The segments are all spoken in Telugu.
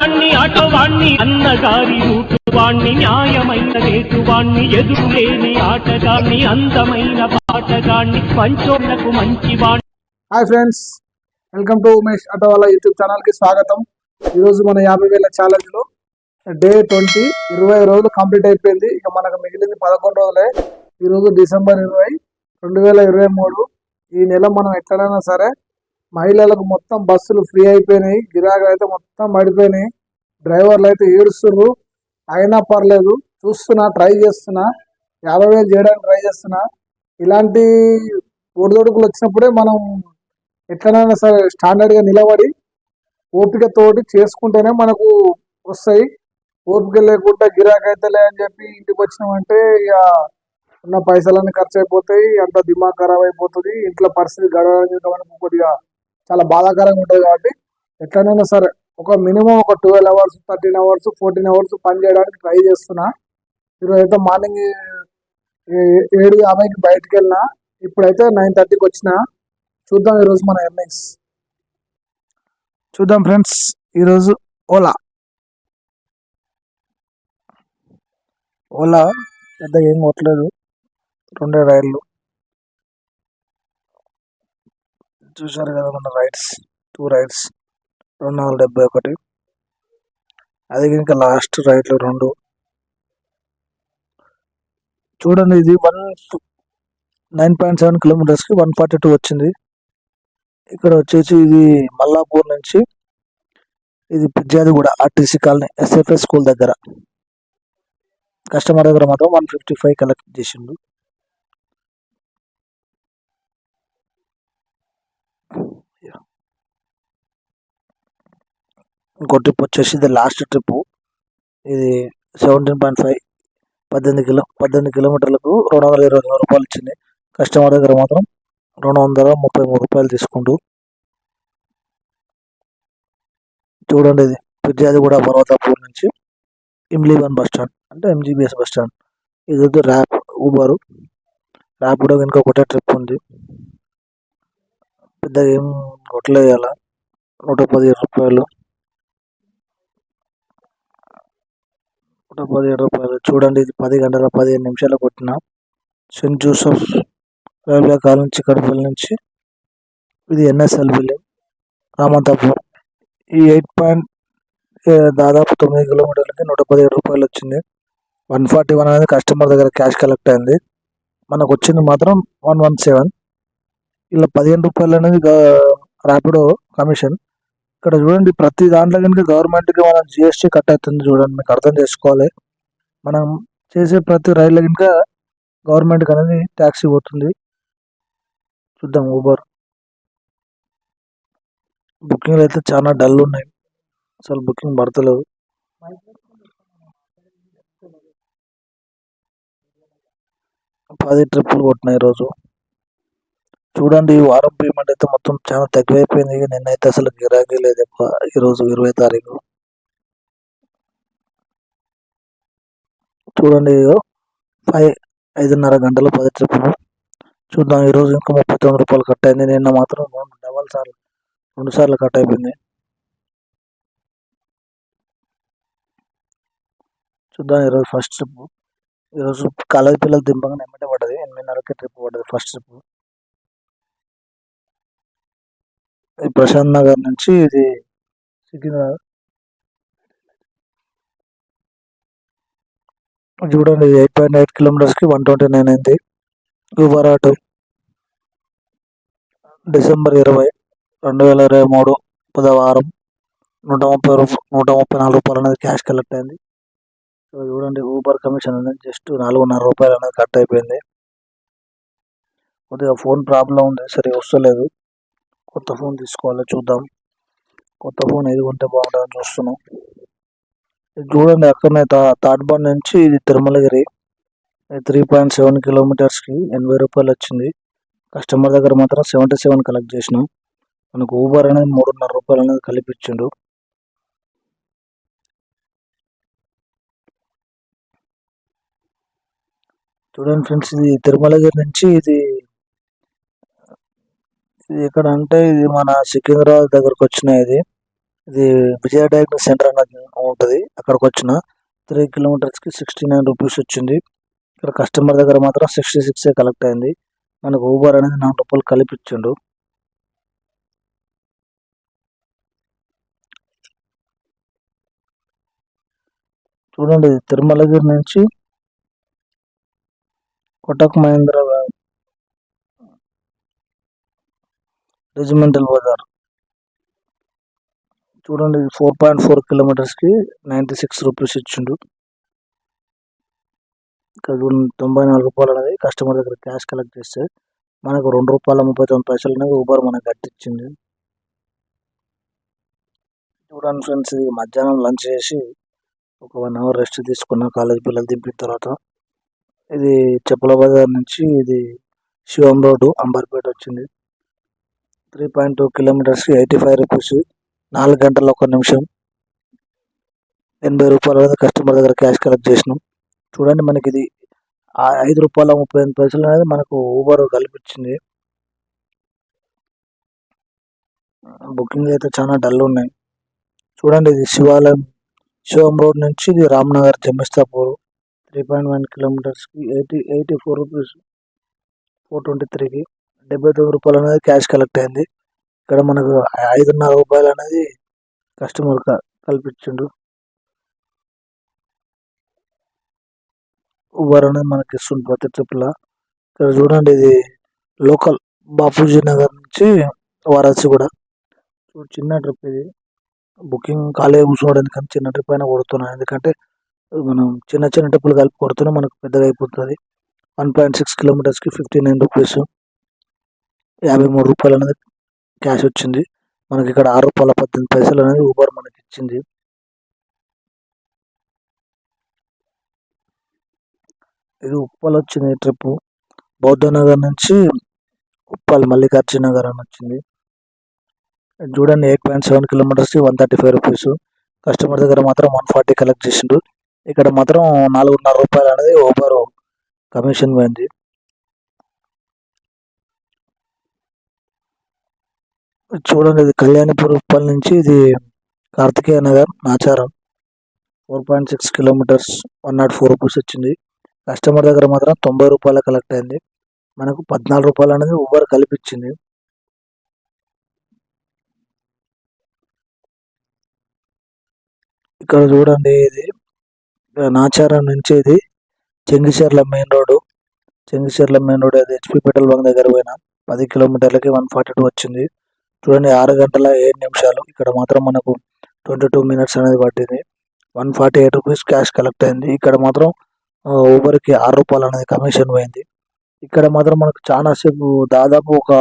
వాణ్ణి ఆటవాణ్ణి అన్నగారి రూటువాణ్ణి న్యాయమైన రేటువాణ్ణి ఎదురులేని ఆటగాణ్ణి అందమైన పాటగాణ్ణి పంచోళ్లకు మంచివాణ్ణి. Hi friends, welcome to Umesh Autowala YouTube channel కి స్వాగతం. ఈరోజు మన 50,000 ఛాలెంజ్ లో డే 20 20 రోజులు కంప్లీట్ అయిపోయింది. ఇక మనకు మిగిలింది 11 రోజులే. ఈరోజు డిసెంబర్ 20 2023. ఈ నెల మనం ఎక్కడైనా సరే మహిళలకు మొత్తం బస్సులు ఫ్రీ అయిపోయినాయి. గిరాకులు అయితే మొత్తం పడిపోయినాయి. డ్రైవర్లు అయితే ఏడుస్తున్నారు. అయినా పర్లేదు, చూస్తున్నా, ట్రై చేస్తున్నా, 50,000 చేయడానికి ట్రై చేస్తున్నా. ఇలాంటి ఒడిదొడుకులు వచ్చినప్పుడే మనం ఎట్లనైనా సరే స్టాండర్డ్గా నిలబడి ఓపికతోటి చేసుకుంటేనే మనకు వస్తాయి. ఓపిక లేకుండా గిరాకీ అయితే అని చెప్పి ఇంటికి వచ్చినామంటే ఇక ఉన్న పైసలన్నీ ఖర్చు అయిపోతాయి. అంత దిమాగ్ ఖరాబ్ అయిపోతుంది. ఇంట్లో పరిస్థితి గడవడానికి మనకు కొద్దిగా చాలా బాధాకరంగా ఉంటుంది. కాబట్టి ఎట్లనైనా సరే ఒక మినిమం ఒక 12 అవర్స్ 13 అవర్స్ 14 అవర్స్ పని చేయడానికి ట్రై చేస్తున్నా. ఈరోజు అయితే మార్నింగ్ 7:50కి బయటకు వెళ్ళినా. ఇప్పుడైతే 9:30కి వచ్చిన. చూద్దాం ఈరోజు మన ఎర్నింగ్స్ చూద్దాం ఫ్రెండ్స్. ఈరోజు ఓలా పెద్ద ఏం కొట్టలేదు. 2 రైడ్లు చూసారు కదా మన రైడ్స్. 2 రైడ్స్ 271. అది ఇంకా లాస్ట్ రైడ్లు 2. చూడండి, ఇది 9.7 కిలోమీటర్స్కి 142 వచ్చింది. ఇక్కడ వచ్చేసి ఇది మల్లాపూర్ నుంచి ఇది Peerzadiguda RTC colony SFS school దగ్గర. కస్టమర్ దగ్గర మాత్రం 155 కలెక్ట్ చేసిండు. ఇంకో ట్రిప్ వచ్చేసి ఇది లాస్ట్ ట్రిప్. ఇది 17.5 18 కిలోమీటర్లకు 220 రూపాయలు ఇచ్చింది. కస్టమర్ దగ్గర మాత్రం 233 రూపాయలు తీసుకుంటూ. చూడండి, ఇది పిజ్జాదిగూడ పర్వతాపూర్ నుంచి ఇమ్లీవన్ బస్ స్టాండ్ అంటే ఎంజీబీఎస్ బస్ స్టాండ్. ఇది ఊబరు ర్యాపిడో కనుక ఒకటే ట్రిప్ ఉంది. పెద్దగా ఏం కొట్టలేదు. అలా 117 రూపాయలు 117 రూపాయలు. చూడండి, ఇది 10 గంటల 15 నిమిషాలు కొట్టిన. Saint Joseph railway colony Chikkadpally నుంచి ఇది ఎన్ఎస్ఎల్ బిల్డింగ్ రామంతాపూర్. ఈ దాదాపు 9 కిలోమీటర్లకి 117 రూపాయలు వచ్చింది. 141 అనేది కస్టమర్ దగ్గర క్యాష్ కలెక్ట్ అయింది. మనకు వచ్చింది మాత్రం 117. ఇలా 15 రూపాయలు అనేది ర్యాపిడో కమిషన్. ఇక్కడ చూడండి, ప్రతి దాంట్లో కనుక గవర్నమెంట్కి మనం జిఎస్టీ కట్ అవుతుంది. చూడండి, మీకు అర్థం చేసుకోవాలి. మనం చేసే ప్రతి రైలు కనుక గవర్నమెంట్కి అనేది ట్యాక్సీ పోతుంది. చూద్దాం. ఊబర్ బుకింగ్లు అయితే చాలా డల్ ఉన్నాయి. అసలు బుకింగ్ పడతలేదు. 10 ట్రిప్పులు కొట్టినాయి ఈరోజు. చూడండి, ఈ వారం పేమెంట్ అయితే మొత్తం చాలా తక్కువైపోయింది. నిన్నైతే అసలు గిరాకీ లేదు ఎక్కువ. ఈరోజు 20వ తారీఖు. చూడండి, 5:30 గంటలు 10 ట్రిప్పులు. చూద్దాం. ఈరోజు ఇంకా 39 రూపాయలు కట్ అయింది. నిన్న మాత్రం 2 సార్లు కట్ అయిపోయింది. చూద్దాం. ఈరోజు ఫస్ట్ ట్రిప్. ఈరోజు కాలేజీ పిల్లలు దింపగా ఎమ్మటే పడ్డది. 8:30కి ట్రిప్ పడ్డది ఫస్ట్ ట్రిప్. ప్రశాంత్ నగర్ నుంచి ఇది సికింద్రాబాద్. చూడండి, 8.8 కిలోమీటర్స్కి 129 అయింది. ఊబర్ ఆటో డిసెంబర్ 20 2023 బుధవారం 134 రూపాయలు అనేది క్యాష్ కలెక్ట్ అయింది. చూడండి, ఊబర్ కమిషన్ అనేది జస్ట్ 4.5 రూపాయలు అనేది కట్ అయిపోయింది. కొద్దిగా ఫోన్ ప్రాబ్లం ఉంది, సరిగా వస్తలేదు. కొత్త ఫోన్ తీసుకోవాలి. చూద్దాం, కొత్త ఫోన్ ఏది ఉంటే బాగుంటుందని చూస్తున్నాం. చూడండి, అక్కడనే తాడ్బండ్ నుంచి ఇది తిరుమలగిరి 3.7 కిలోమీటర్స్కి 80 రూపాయలు వచ్చింది. కస్టమర్ దగ్గర మాత్రం 77 కలెక్ట్ చేసినాం. మనకు ఊబర్ అనేది 3.5 రూపాయలు అనేది కలిపించిండు. చూడండి ఫ్రెండ్స్, ఇది తిరుమలగిరి నుంచి ఇది ఎక్కడ అంటే ఇది మన సికింద్రాబాద్ దగ్గరకు వచ్చినాయి. ఇది ఇది విజయ డయాగ్నోస్ సెంటర్ అనేది ఉంటుంది. అక్కడికి వచ్చిన 3 కిలోమీటర్స్కి 69 రూపీస్ వచ్చింది. ఇక్కడ కస్టమర్ దగ్గర మాత్రం 66 కలెక్ట్ అయింది. మనకు ఊబర్ అనేది 4 రూపాయలు కలిపి ఇచ్చిండు. చూడండి, తిరుమలగిరి నుంచి కోటక్ మహేంద్ర రెజిమెంటల్ బజార్ చూడండి, 4.4 కిలోమీటర్స్కి 96 రూపీస్ ఇచ్చిండు. ఇక్కడ 94 రూపాయలు అనేది కస్టమర్ దగ్గర క్యాష్ కలెక్ట్ చేస్తే మనకు ₹2.39 అనేది ఊబర్ మనకు కట్టించింది. చూడండి ఫ్రెండ్స్, ఇది మధ్యాహ్నం లంచ్ చేసి ఒక 1 అవర్ రెస్ట్ తీసుకున్న కాలేజ్ పిల్లలు దింపిన తర్వాత. ఇది చెప్పుల బజార్ నుంచి ఇది శివం రోడ్డు అంబర్పేట వచ్చింది. 3.2 కిలోమీటర్స్కి 85 రూపీస్, 4 గంటల 1 నిమిషం, 80 రూపాయలు అనేది కస్టమర్ దగ్గర క్యాష్ కలెక్ట్ చేసినాం. చూడండి, మనకి ఇది ₹5.38 అనేది మనకు ఊబర్ కల్పించింది. బుకింగ్ అయితే చాలా డల్ ఉన్నాయి. చూడండి, ఇది శివం రోడ్ నుంచి ఇది రామ్నగర్ జమిస్తాపూర్ 3.1 కిలోమీటర్స్కి 84 రూపీస్, 423కి 79 రూపాయలు అనేది క్యాష్ కలెక్ట్ అయింది. ఇక్కడ మనకు 5.5 రూపాయలు అనేది కస్టమర్ కల్పించిండు. ఊబర్ అనేది మనకి ఇస్తుంది ప్రతి ట్రిప్లా. ఇక్కడ చూడండి, ఇది లోకల్ బాపూజీ నగర్ నుంచి వారాసి కూడా చిన్న ట్రిప్. ఇది బుకింగ్ ఖాళీ కూర్చోవడానికి కానీ చిన్న ట్రిప్ అయినా కొడుతున్నాను, ఎందుకంటే మనం చిన్న చిన్న ట్రిప్పులు కలిపి కొడుతూనే మనకు పెద్దగా అయిపోతుంది. 1.6 కిలోమీటర్స్కి 59 రూపీస్, 53 రూపాయలు అనేది క్యాష్ వచ్చింది. మనకి ఇక్కడ ₹6.18 అనేది ఊబర్ మనకి ఇచ్చింది. ఇది ఉప్పల్ వచ్చింది ట్రిప్. బౌద్ధ నగర్ నుంచి ఉప్పల్ మల్లికార్జున నగర్ అని వచ్చింది. చూడండి, 8.7 కిలోమీటర్స్కి 135 రూపీస్. కస్టమర్ దగ్గర మాత్రం 140 కలెక్ట్ చేసిండు. ఇక్కడ మాత్రం 4.5 రూపాయలు అనేది ఊబర్ కమిషన్ పోయింది. చూడండి, ఇది కళ్యాణిపూర్ ఉప్పల్ నుంచి ఇది కార్తికేయ నగర్ నాచారం 4.6 కిలోమీటర్స్ 104 రూపీస్ వచ్చింది. కస్టమర్ దగ్గర మాత్రం 90 రూపాయలు కలెక్ట్ అయింది. మనకు 14 రూపాయలు అనేది ఊబర్ కల్పించింది. ఇక్కడ చూడండి, ఇది నాచారం నుంచి ఇది చెంగిచెర్ల మెయిన్ రోడ్ అది హెచ్పి పెట్రోల్ బంక్ దగ్గర పోయినా 10 కిలోమీటర్లకి 142 వచ్చింది. చూడండి, 6 గంటల 7 నిమిషాలు. ఇక్కడ మాత్రం మనకు 22 మినిట్స్ అనేది పట్టింది. 148 రూపీస్ క్యాష్ కలెక్ట్ అయింది. ఇక్కడ మాత్రం ఊబర్కి 6 రూపాయలు అనేది కమిషన్ పోయింది. ఇక్కడ మాత్రం మనకు దాదాపు ఒక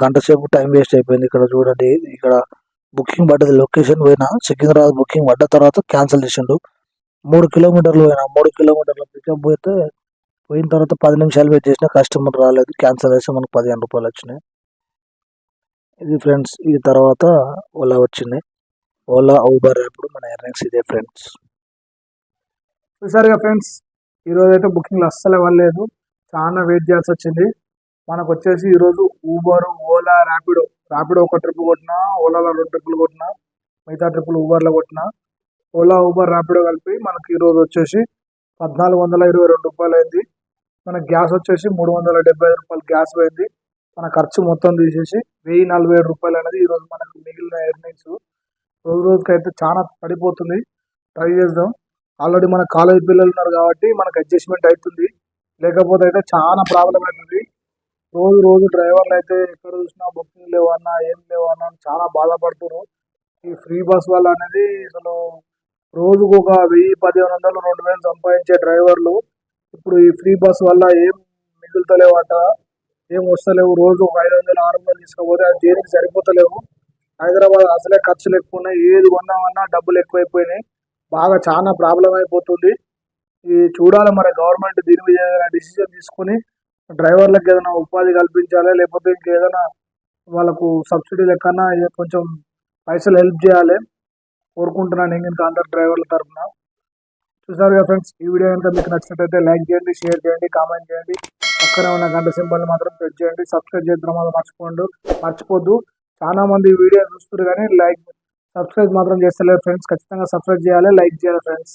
గంట సేపు టైం వేస్ట్ అయిపోయింది. ఇక్కడ చూడండి, ఇక్కడ బుకింగ్ పడ్డది, లొకేషన్ పోయినా సికింద్రాబాద్ బుకింగ్ పడ్డ తర్వాత క్యాన్సిల్ చేసిండు. 3 కిలోమీటర్లు పోయినా, 3 కిలోమీటర్ల పికప్ పోయిన తర్వాత 10 నిమిషాలు వెయిట్ చేసిన కస్టమర్ రాలేదు. క్యాన్సిల్ చేస్తే మనకు 15 రూపాయలు వచ్చినాయి. ఇది ఫ్రెండ్స్. ఇది తర్వాత ఓలా వచ్చింది. ఓలా, ఊబర్, ఇప్పుడు మన ఎర్నింగ్స్ ఇదే ఫ్రెండ్స్. చూసారుగా ఫ్రెండ్స్, ఈరోజు అయితే బుకింగ్లు అస్సలు ఇవ్వలేదు, చాలా వెయిట్ చేయాల్సి వచ్చింది. మనకు వచ్చేసి ఈరోజు ఊబర్, ఓలా, ర్యాపిడో ఒక ట్రిప్ కొట్టినా, ఓలాలో 2 ట్రిప్పులు కొట్టినా, మిగతా ట్రిప్పులు ఊబర్లో కొట్టినా. ఓలా, ఊబర్, ర్యాపిడో కలిపి మనకి ఈరోజు వచ్చేసి 1,422 రూపాయలు అయింది. మన గ్యాస్ వచ్చేసి 375 రూపాయలు గ్యాస్ పోయింది. మన ఖర్చు మొత్తం తీసేసి 1,047 రూపాయలు అనేది ఈరోజు మనకు మిగిలిన ఎర్నింగ్స్. రోజుకైతే చాలా పడిపోతుంది. ట్రై చేద్దాం. ఆల్రెడీ మన కాలేజ్ పిల్లలు ఉన్నారు కాబట్టి మనకు అడ్జస్ట్మెంట్ అవుతుంది, లేకపోతే అయితే చాలా ప్రాబ్లం అవుతుంది. రోజు డ్రైవర్లు అయితే ఎక్కడ చూసినా బుకింగ్ లేవన్నా, ఏం లేవన్నా చాలా బాధపడుతున్నారు. ఈ ఫ్రీ బస్ వల్ల అనేది అసలు రోజుకు ఒక 1000, 1,500, 2,000 సంపాదించే డ్రైవర్లు ఇప్పుడు ఈ ఫ్రీ బస్ వల్ల ఏం మిగులుతలేవట, ఏం వస్తలేవు. రోజు ఒక 500, 600 తీసుకపోతే అది దేనికి సరిపోతలేవు. హైదరాబాద్ అసలే ఖర్చులు ఎక్కువ ఉన్నాయి, ఏది కొన్నామన్నా డబ్బులు ఎక్కువైపోయినాయి. బాగా చాలా ప్రాబ్లం అయిపోతుంది. ఈ చూడాలి మరి గవర్నమెంట్ దీని మీద ఏదైనా డిసిజన్ తీసుకొని డ్రైవర్లకు ఏదైనా ఉపాధి కల్పించాలి, లేకపోతే ఇంకేదైనా వాళ్ళకు సబ్సిడీ లెక్కన కొంచెం పైసలు హెల్ప్ చేయాలి కోరుకుంటున్నాను నేను ఇంకా అందరు డ్రైవర్ల తరఫున. చూసారుగా ఫ్రెండ్స్, ఈ వీడియో కనుక మీకు నచ్చినట్లయితే లైక్ చేయండి, షేర్ చేయండి, కామెంట్ చేయండి. పక్కనే ఉన్న గంట సింబల్ మాత్రం ప్రెస్ చేయండి. సబ్స్క్రైబ్ చేయడం మర్చిపోద్దు. చాలా మంది వీడియో చూస్తారు కానీ లైక్ సబ్స్క్రైబ్ మాత్రం చేస్తలేరు ఫ్రెండ్స్. ఖచ్చితంగా సబ్స్క్రైబ్ చేయాలి, లైక్ చేయాలి ఫ్రెండ్స్.